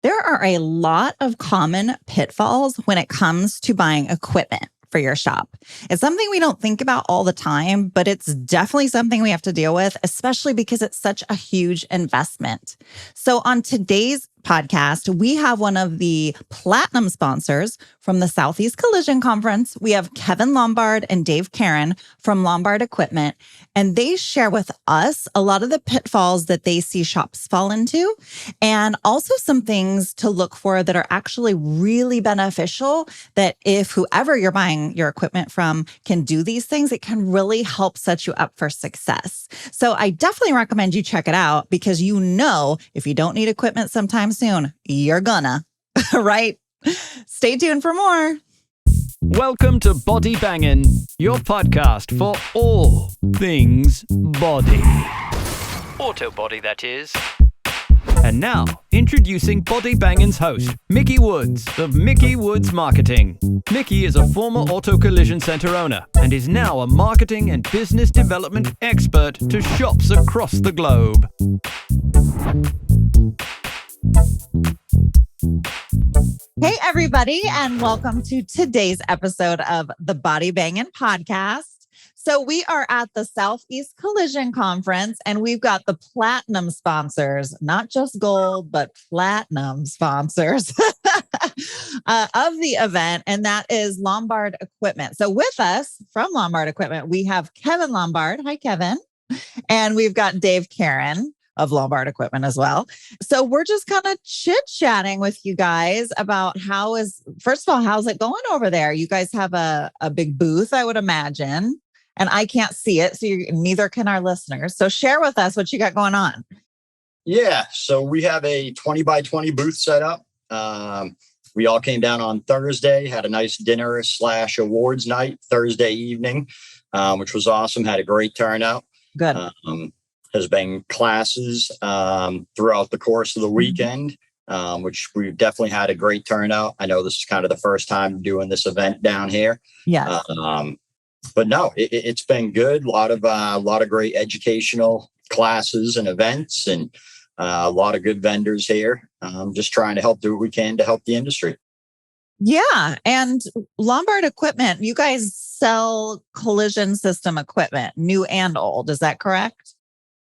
There are a lot of common pitfalls when it comes to buying equipment for your shop. It's something we don't think about all the time, but it's definitely something we have to deal with, especially because it's such a huge investment. So on today's podcast, we have one of the platinum sponsors from the Southeast Collision Conference. We have Kevin Lombard and Dave Caron from Lombard Equipment, and they share with us a lot of the pitfalls that they see shops fall into, and also some things to look for that are actually really beneficial, that if whoever you're buying your equipment from can do these things, it can really help set you up for success. So I definitely recommend you check it out, because you know, if you don't need equipment sometime soon, you're gonna, right? Stay tuned for more. Welcome to Body Bangin', your podcast for all things body. Auto body, that is. And now, introducing Body Bangin's host, Mickey Woods of Mickey Woods Marketing. Mickey is a former auto collision center owner and is now a marketing and business development expert to shops across the globe. Hey, everybody, and welcome to today's episode of the Body Bangin' Podcast. So we are at the Southeast Collision Conference, and we've got the platinum sponsors, not just gold, but platinum sponsors of the event, and that is Lombard Equipment. So with us from Lombard Equipment, we have Kevin Lombard. Hi, Kevin. And we've got Dave Caron of Lombard Equipment as well. So we're just kind of chit-chatting with you guys about first of all, how's it going over there? You guys have a big booth, I would imagine, and I can't see it, so neither can our listeners. So share with us what you got going on. Yeah, so we have a 20 by 20 booth set up. We all came down on Thursday, had a nice dinner/awards night Thursday evening, which was awesome. Had a great turnout. Good. Has been classes throughout the course of the weekend, which we've definitely had a great turnout. I know this is kind of the first time doing this event down here. Yes. But no, it's been good. A lot of great educational classes and events, and a lot of good vendors here. Just trying to do what we can to help the industry. Yeah. And Lombard Equipment, you guys sell collision system equipment, new and old. Is that correct?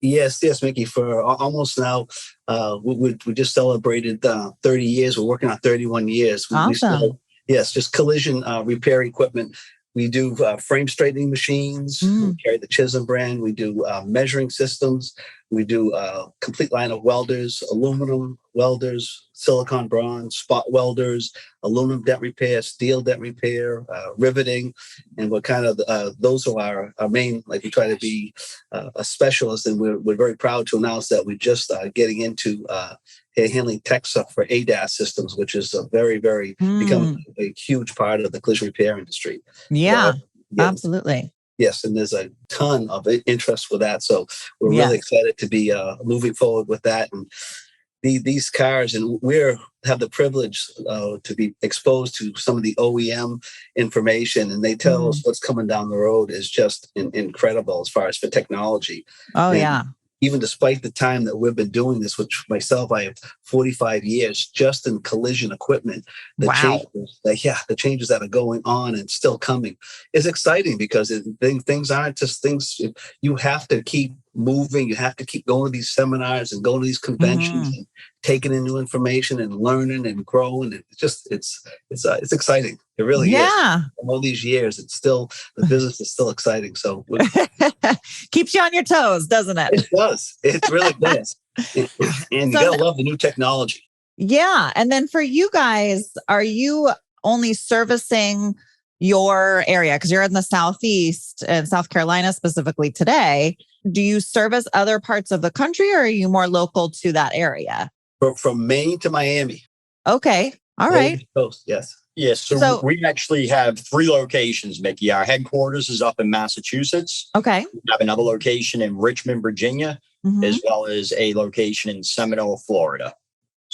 Yes, Mickey. For almost now, we just celebrated 30 years. We're working on 31 years. Awesome. Just collision repair equipment. We do frame straightening machines. We carry the Chisholm brand. We do measuring systems. We do complete line of welders, aluminum welders, silicon bronze, spot welders, aluminum dent repair, steel dent repair, riveting. And we're kind of, those are our main, like we try to be a specialist. And we're very proud to announce that we're just getting into handling tech stuff for ADAS systems, which is a very, very become a huge part of the collision repair industry. Yeah, absolutely. Yes, and there's a ton of interest for that. So we're really excited to be moving forward with that. And these cars, and we have the privilege to be exposed to some of the OEM information, and they tell us what's coming down the road is just incredible as far as for technology. Oh, yeah. Even despite the time that we've been doing this, which myself, I have 45 years just in collision equipment. The changes that are going on and still coming is exciting, because things aren't just things. You have to keep moving. You have to keep going to these seminars and going to these conventions and taking in new information and learning and growing. It's exciting. It really is. All these years, the business is still exciting. So keeps you on your toes, doesn't it? It does. It really does. And you gotta love the new technology. Yeah. And then for you guys, are you only servicing your area? Because you're in the Southeast and South Carolina specifically today. Do you service other parts of the country, or are you more local to that area? From Maine to Miami. Okay. All right. Coast, yes. Yes. So we actually have 3 locations, Mickey. Our headquarters is up in Massachusetts. Okay. We have another location in Richmond, Virginia, as well as a location in Seminole, Florida.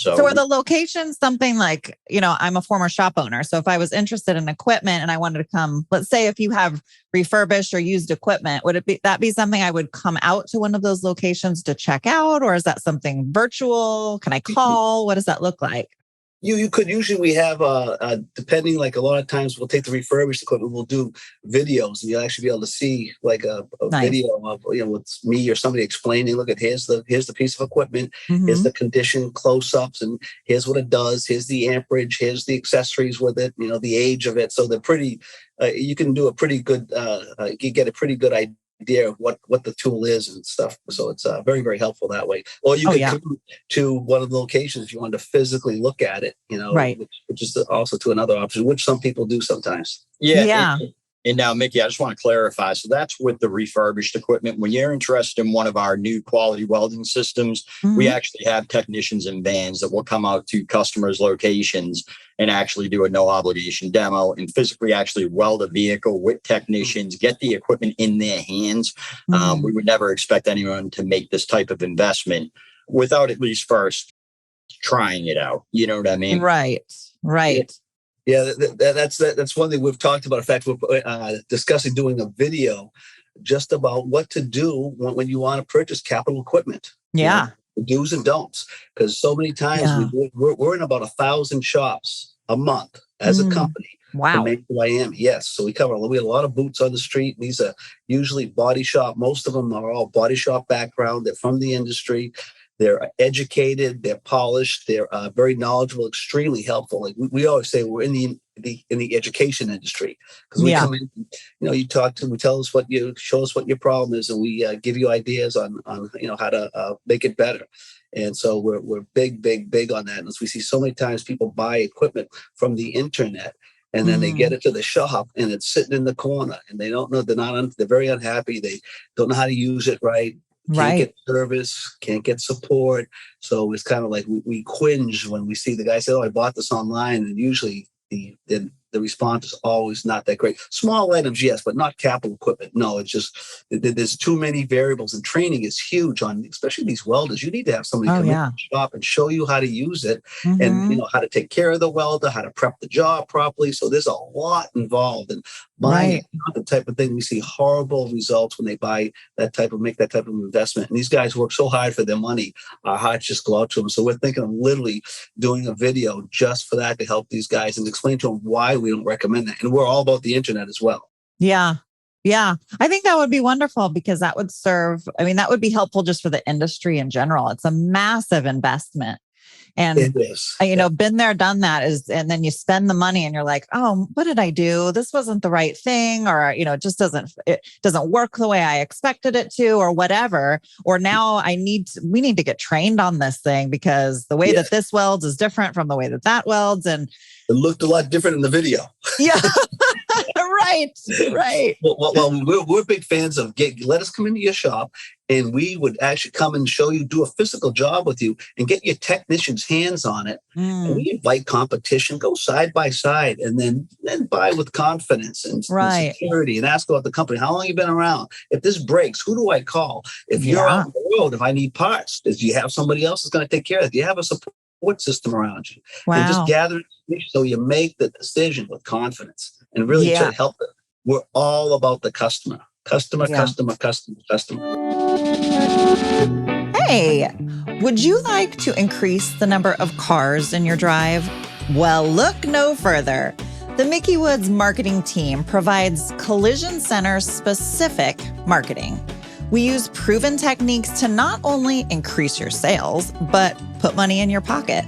So are the locations something like, I'm a former shop owner. So if I was interested in equipment and I wanted to come, let's say if you have refurbished or used equipment, would that be something I would come out to one of those locations to check out? Or is that something virtual? Can I call? What does that look like? You could usually, we have depending, like a lot of times we'll take the refurbished equipment, we'll do videos, and you'll actually be able to see like a Nice. video of with me or somebody explaining, look at here's the piece of equipment, here's the condition close-ups, and here's what it does, here's the amperage, here's the accessories with it, the age of it. So they're pretty you can do a pretty good you get a pretty good idea of what the tool is and stuff. So it's very, very helpful that way. Or you can come to one of the locations if you want to physically look at it, right. which is also to another option, which some people do sometimes. Yeah. And now, Mickey, I just want to clarify. So that's with the refurbished equipment. When you're interested in one of our new quality welding systems, we actually have technicians in vans that will come out to customers' locations and actually do a no obligation demo and physically actually weld a vehicle with technicians, get the equipment in their hands. We would never expect anyone to make this type of investment without at least first trying it out. You know what I mean? Right. Yeah, that's one thing we've talked about. In fact, we're discussing doing a video just about what to do when you want to purchase capital equipment. Yeah. The do's and don'ts. Because so many times we're in about 1,000 shops a month as a company. Wow. To make who I am. Yes. So we have a lot of boots on the street. These are usually body shop. Most of them are all body shop background. They're from the industry. They're educated, they're polished, they're very knowledgeable, extremely helpful. Like we always say, we're in the education industry because we come in, you talk to, we tell us show us what your problem is, and we give you ideas on how to make it better. And so we're big on that. And as we see so many times, people buy equipment from the internet. And then they get it to the shop and it's sitting in the corner and they don't know, they're very unhappy. They don't know how to use it right. Can't get service, can't get support. So it's kind of like we cringe when we see the guy say, "Oh, I bought this online," and usually the response is always not that great. Small items, yes, but not capital equipment. No, it's just there's too many variables, and training is huge on especially these welders. You need to have somebody come in the shop and show you how to use it, and how to take care of the welder, how to prep the job properly. So there's a lot involved, and buying is not the type of thing we see horrible results when they make that type of investment. And these guys work so hard for their money. Our hearts just go out to them. So we're thinking of literally doing a video just for that, to help these guys and explain to them why we don't recommend that. And we're all about the internet as well. Yeah. I think that would be wonderful because that would that would be helpful just for the industry in general. It's a massive investment. And, it is. Been there, done that and then you spend the money and you're like, oh, what did I do? This wasn't the right thing. Or, it just doesn't work the way I expected it to, or whatever. Or now we need to get trained on this thing because the way that this welds is different from the way that welds. And it looked a lot different in the video. Yeah. Right. Well, we're big fans of let us come into your shop and we would actually come and show you, do a physical job with you and get your technician's hands on it. And we invite competition, go side by side, and then buy with confidence and security and ask about the company. How long have you been around? If this breaks, who do I call? If you're on the road, if I need parts, do you have somebody else that's going to take care of it? Do you have a support system around you? Wow. And just gather information so you make the decision with confidence and really try to help it. We're all about the customer. Customer. Hey, would you like to increase the number of cars in your drive? Well, look no further. The Mickey Woods marketing team provides collision center specific marketing. We use proven techniques to not only increase your sales, but put money in your pocket.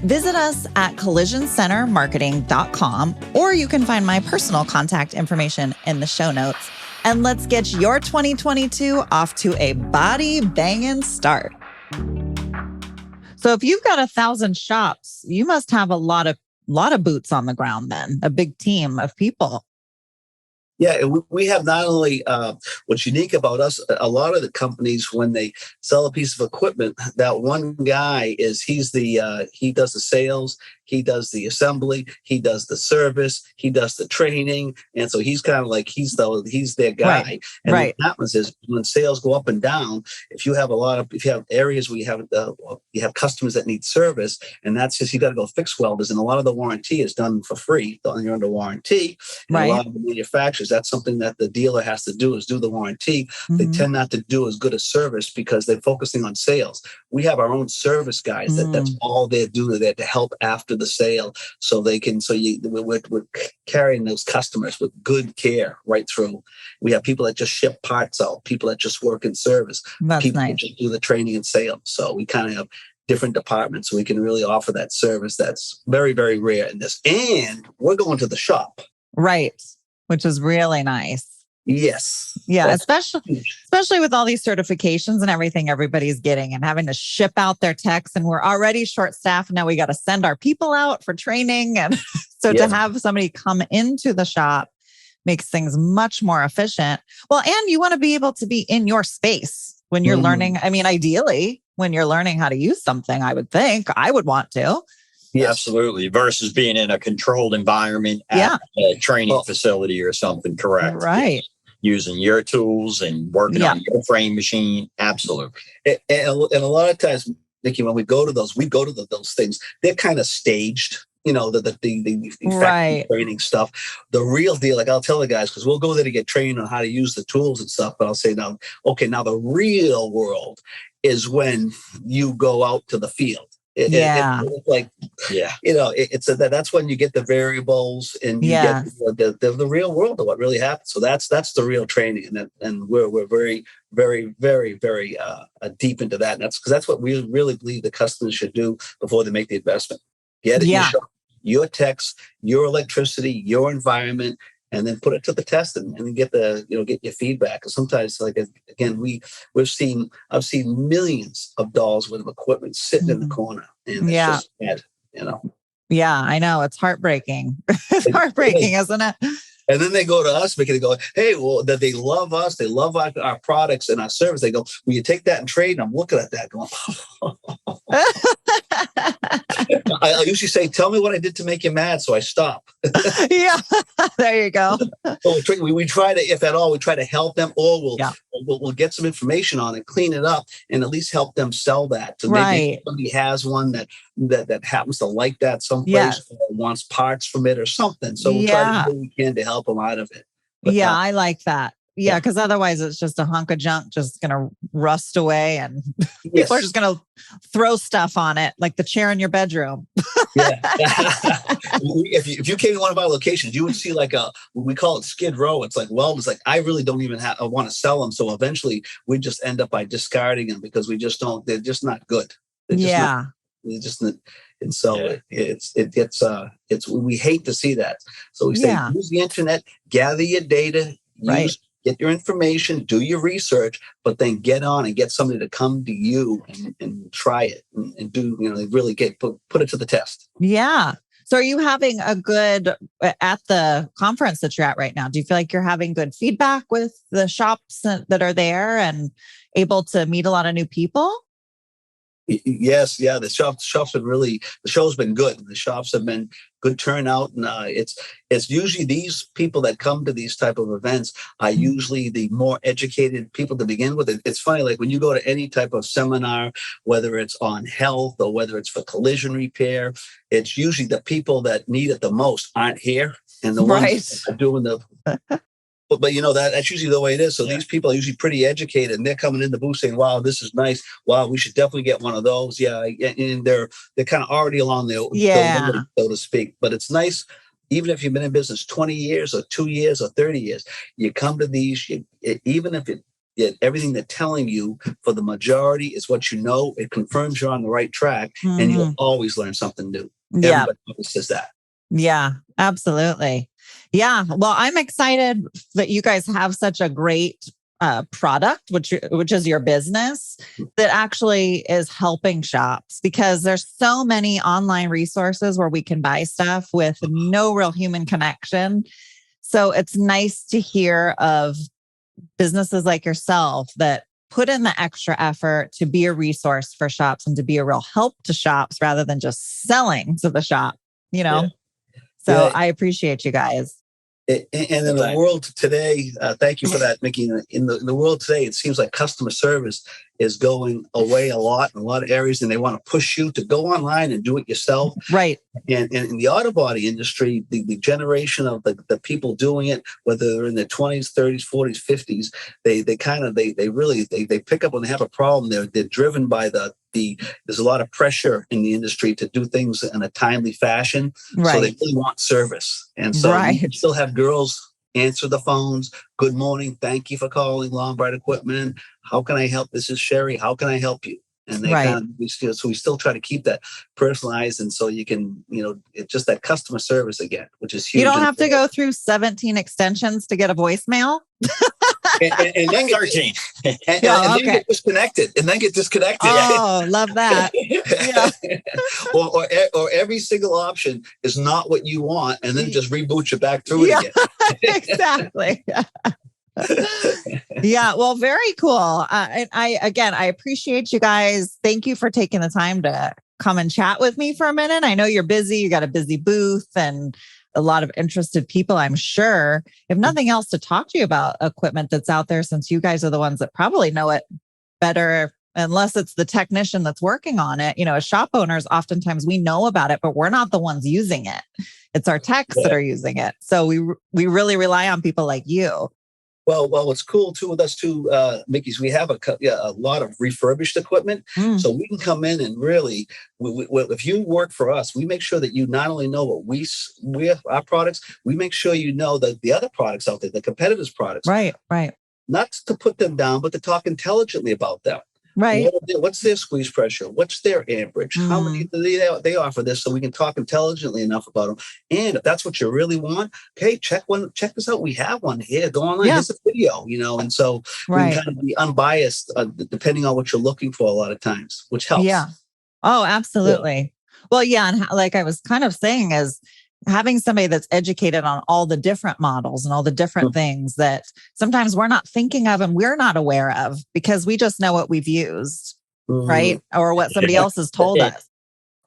Visit us at collisioncentermarketing.com, or you can find my personal contact information in the show notes. And let's get your 2022 off to a body banging start. So if you've got 1,000 shops, you must have a lot of boots on the ground then, a big team of people. Yeah, we have not only what's unique about us, a lot of the companies, when they sell a piece of equipment, that one guy he does the sales, he does the assembly, he does the service, he does the training. And so he's kind of like, he's their guy. Right. And Right. what happens is when sales go up and down, if you have areas where you have customers that need service, and that's just, you got to go fix welders. And a lot of the warranty is done for free. You're under warranty. And Right. a lot of the manufacturers, that's something that the dealer has to do, is do the warranty. They tend not to do as good a service because they're focusing on sales. We have our own service guys that's all they do. They're there to help after the sale, so they can. We're carrying those customers with good care right through. We have people that just ship parts out, people that just work in service, That's people nice. that just do the training and sales. So we kind of have different departments, so we can really offer that service that's very, very rare in this. And we're going to the shop, Right. Which is really nice. Yes. Yeah, That's especially with all these certifications and everything everybody's getting and having to ship out their techs, and we're already short staffed. Now we got to send our people out for training. And so to have somebody come into the shop makes things much more efficient. Well, and you want to be able to be in your space when you're learning. I mean, ideally, when you're learning how to use something, I would think I would want to. Yes. Absolutely. Versus being in a controlled environment at a training facility or something. Correct. Right. Using your tools and working on your frame machine. Absolutely. And a lot of times, Nikki, when we go to those things, they're kind of staged. You know, the factory training stuff. The real deal, like I'll tell the guys, because we'll go there to get trained on how to use the tools and stuff. But I'll say now the real world is when you go out to the field. It's like, that's when you get the variables and you get the real world of what really happens. So that's the real training, and we're very, very, very, very deep into that. And that's what we really believe the customers should do before they make the investment. Get it, your techs, your electricity, your environment, and then put it to the test and get your feedback. Sometimes, like, again, I've seen millions of dollars worth of equipment sitting in the corner, and it's just bad, Yeah, I know. It's heartbreaking. It's heartbreaking, isn't it? And then they go to us, making it go, hey, well, that they love us, they love our products and our service. They go, will you take that and trade? And I'm looking at that going, I usually say, tell me what I did to make you mad, so I stop. There you go. So we try to, if at all, we try to help them, or we'll get some information on it, clean it up, and at least help them sell that. So maybe somebody has one that happens to like that someplace, or wants parts from it or something. So we'll try to do what we can to help them out of it. But, I like that. Yeah, because otherwise it's just a hunk of junk just going to rust away, and people are just going to throw stuff on it, like the chair in your bedroom. If you came to one of our locations, you would see we call it Skid Row. It's like, well, it's like, I really don't even want to sell them. So eventually we just end up by discarding them because we just don't, they're just not good. And so we hate to see that. So we say, use the internet, gather your data, get your information, do your research, but then get on and get somebody to come to you and try it and do, really put it to the test. Yeah. So are you having at the conference that you're at right now, do you feel like you're having good feedback with the shops that are there and able to meet a lot of new people? Yes. Yeah. The show's been good. The shops have been good turnout. And it's usually these people that come to these type of events are usually the more educated people to begin with. It's funny, like when you go to any type of seminar, whether it's on health or whether it's for collision repair, it's usually the people that need it the most aren't here. And the ones that are doing the... But that's usually the way it is. So these people are usually pretty educated, and they're coming in the booth saying, "Wow, this is nice. Wow, we should definitely get one of those." Yeah, and they're kind of already along the limit, so to speak. But it's nice, even if you've been in business 20 years or 2 years or 30 years, you come to these. Even if everything they're telling you for the majority is what you know, it confirms you're on the right track, and you'll always learn something new. Yeah, everybody says that. Yeah, absolutely. Yeah. Well, I'm excited that you guys have such a great product, which is your business, that actually is helping shops, because there's so many online resources where we can buy stuff with no real human connection. So it's nice to hear of businesses like yourself that put in the extra effort to be a resource for shops and to be a real help to shops rather than just selling to the shop. you know? Yeah. So Yeah. I appreciate you guys. And in the world today, thank you for that, Mickey. In the world today, it seems like customer service is going away a lot in a lot of areas, and they want to push you to go online and do it yourself. Right. And in the auto body industry, the generation of the people doing it, whether they're in their 20s, 30s, 40s, 50s, they pick up when they have a problem. They're driven by there's a lot of pressure in the industry to do things in a timely fashion. Right. So they really want service. And so you can still have girls answer the phones. Good morning. Thank you for calling Lombard Equipment. How can I help? This is Sherry. How can I help you? And we still try to keep that personalized. And so you can, it's just that customer service again, which is huge. You don't have to go through 17 extensions to get a voicemail. and then 13. Then get disconnected. Oh, love that. Yeah. or every single option is not what you want, and then just reboot you back through it again. Exactly. Yeah, well, very cool. And I appreciate you guys. Thank you for taking the time to come and chat with me for a minute. I know you're busy. You got a busy booth and a lot of interested people, I'm sure. If nothing else, to talk to you about equipment that's out there, since you guys are the ones that probably know it better, unless it's the technician that's working on it. As shop owners, oftentimes we know about it, but we're not the ones using it. It's our techs that are using it. So we really rely on people like you. Well, what's cool too with us too, Mickey's, we have a lot of refurbished equipment, so we can come in and really, if you work for us, we make sure that you not only know what we our products, we make sure you know that the other products out there, the competitors' products, right, not to put them down, but to talk intelligently about them. Right. What's their squeeze pressure? What's their amperage? How many do they offer this, so we can talk intelligently enough about them? And if that's what you really want, okay, check this out. We have one here. Go online. Here's a video, and so we can kind of be unbiased depending on what you're looking for a lot of times, which helps. Yeah. Oh, absolutely. Yeah. Well, yeah. And like I was kind of saying, is having somebody that's educated on all the different models and all the different things that sometimes we're not thinking of and we're not aware of because we just know what we've used, right? Or what somebody else has told us.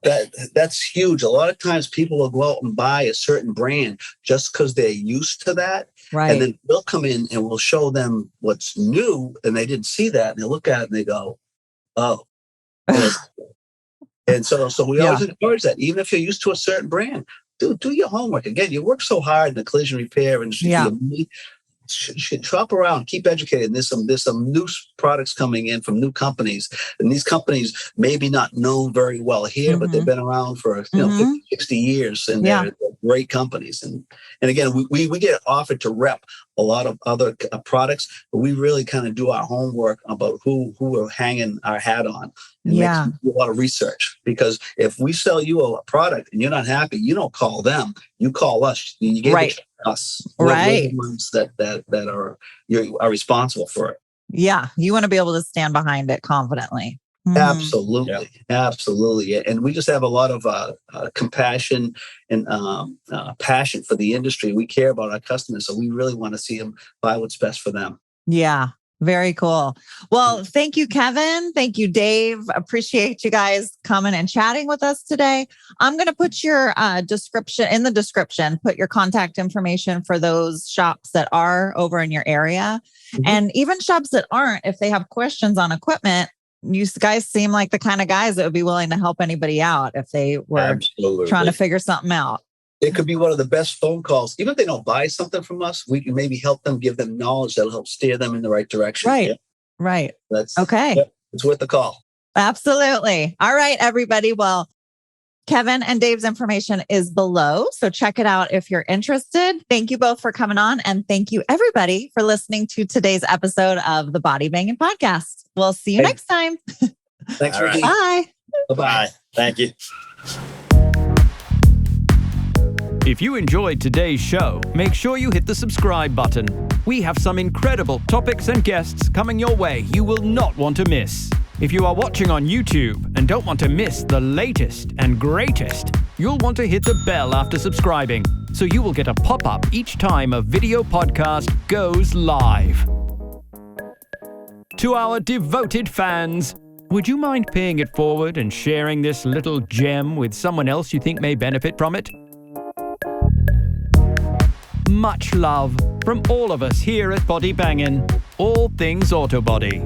That's huge. A lot of times people will go out and buy a certain brand just because they're used to that. Right. And then we'll come in and we'll show them what's new and they didn't see that. And they look at it and they go, oh. And so we always encourage that. Even if you're used to a certain brand, do your homework. Again, you work so hard in the collision repair industry. Shop around, keep educated. There's some new products coming in from new companies, and these companies maybe not known very well here, but they've been around for 50, 60 years, and they're great companies. And again, we get offered to rep a lot of other products, but we really kind of do our homework about who we're hanging our hat on. And do a lot of research, because if we sell you a product and you're not happy, you don't call them, you call us. You get it to us. We're the ones that are responsible for it. Yeah, you want to be able to stand behind it confidently. Absolutely. And we just have a lot of compassion and passion for the industry. We care about our customers, so we really want to see them buy what's best for them. Yeah. Very cool. Well, thank you, Kevin. Thank you, Dave. Appreciate you guys coming and chatting with us today. I'm going to put your description, put your contact information for those shops that are over in your area. And even shops that aren't, if they have questions on equipment, you guys seem like the kind of guys that would be willing to help anybody out if they were trying to figure something out. It could be one of the best phone calls. Even if they don't buy something from us, we can maybe help them, give them knowledge that'll help steer them in the right direction. Right. Yeah. Right. That's okay. Yeah, it's worth the call. Absolutely. All right, everybody. Well, Kevin and Dave's information is below, so check it out if you're interested. Thank you both for coming on, and thank you everybody for listening to today's episode of the Body Banging Podcast. We'll see you next time. Thanks, Ricky. Bye. Bye. Thank you. If you enjoyed today's show, make sure you hit the subscribe button. We have some incredible topics and guests coming your way you will not want to miss. If you are watching on YouTube and don't want to miss the latest and greatest, you'll want to hit the bell after subscribing, so you will get a pop-up each time a video podcast goes live. To our devoted fans, Would you mind paying it forward and sharing this little gem with someone else you think may benefit from it? Much love from all of us here at Body Bangin', all things auto body.